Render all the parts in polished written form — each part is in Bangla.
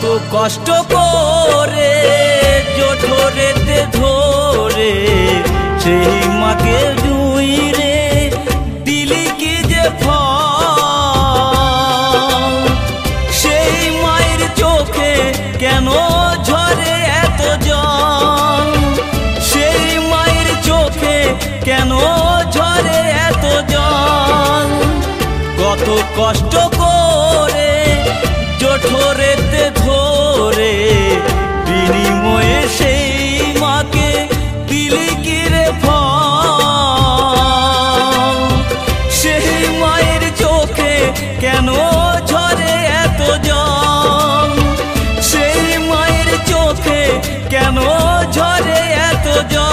কত কষ্ট করে জঠরেতে ধরে সেই মাকে জুই রে দিলি কি যে ফল। সেই মায়ের চোখে কেন ঝরে এত জল, সেই মায়ের চোখে কেন ঝরে এত জল। কত কষ্ট করে জঠরেতে ধরে বিনিময়ে সেই মাকে দিলি কি রে ফল। সেই মায়ের চোখে কেন ঝরে এত জল, সেই মায়ের চোখে কেন ঝরে এত জল।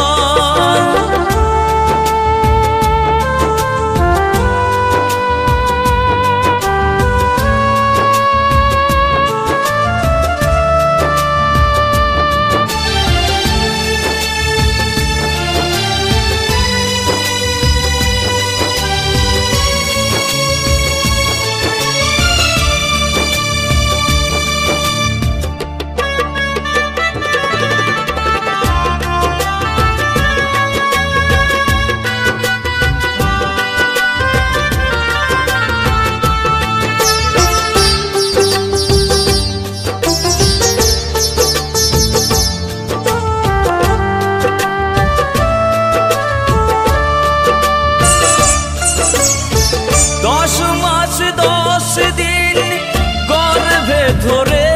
ধরে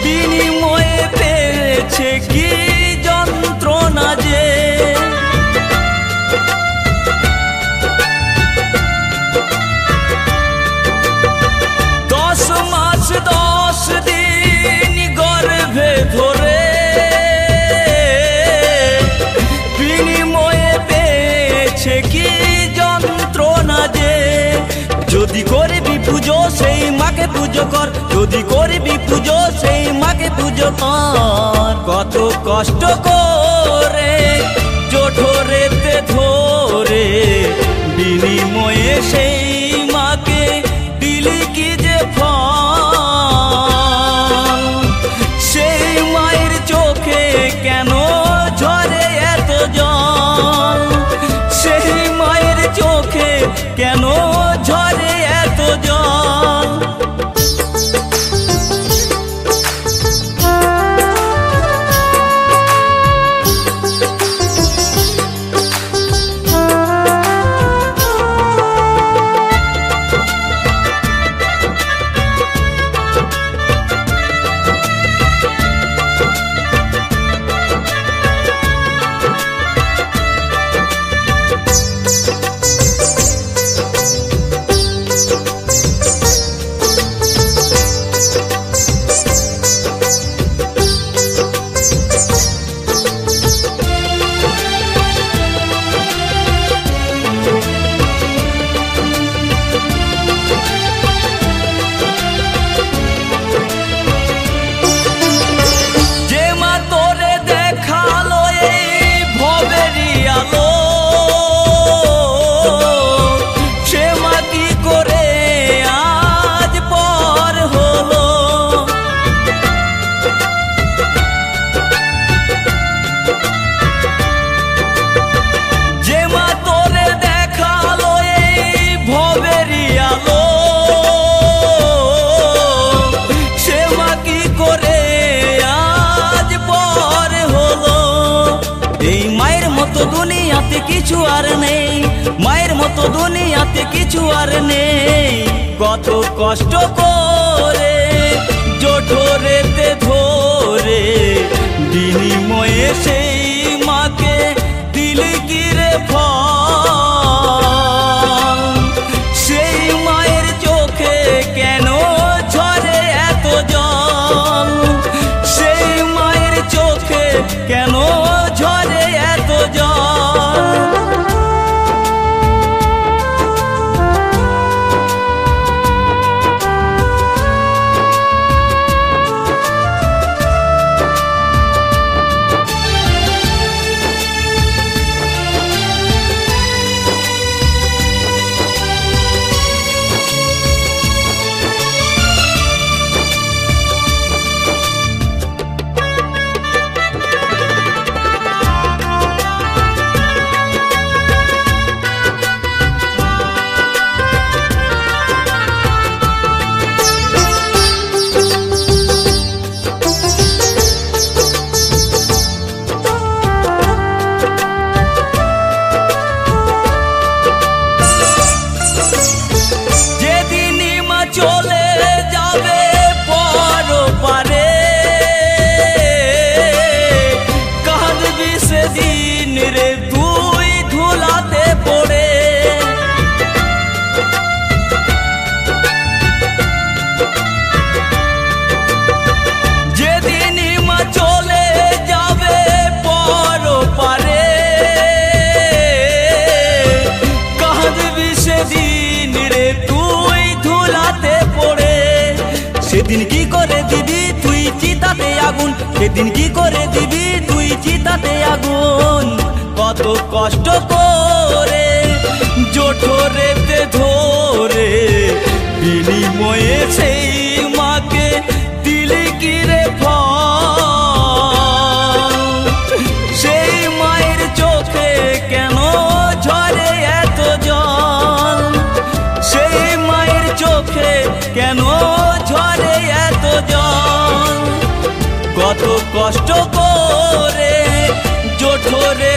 বিনিময়ে পেয়েছে কি যন্ত্রণা যে। 10 মাস 10 দিন গর্ভে ধরে বিনিময়ে পেয়েছে কি যন্ত্রণা যে। যদি করবি পুজো সেই মাকে পুজো কর, যদি করবি পুজো সেই মাকে পুজো কর। কত কষ্ট করে জঠরেতে ধরে বিনিময়ে সেই মাকে দিলি কি যে ফল। সেই মায়ের চোখে কেন ঝরে এত জল, সেই মায়ের চোখে কেন ঝরে এত জল। দুনিয়াতে কিছু আর নেই, মায়ের মতো দুনিয়াতে কিছু আর নেই। কত কষ্ট করে জঠরেতে ধরে বিনিময়ে সেই মাকে দিলি কি রে ফল। সেই মায়ের চোখে কেন ঝরে এত জল, সেই মায়ের চোখে কেন ঝরে এত জল। আগুন, সেদিন কি করে দিবি তুই চিতাতে আগুন? কত কষ্ট করে জঠরেতে ধরে বিনিময়ে সেই মাকে দিলি কি রে ফল? সেই মায়ের চোখে কেন ঝরে এত জল? সেই মায়ের চোখে কেন ঝরে এত জল? কত কষ্ট করে জঠরে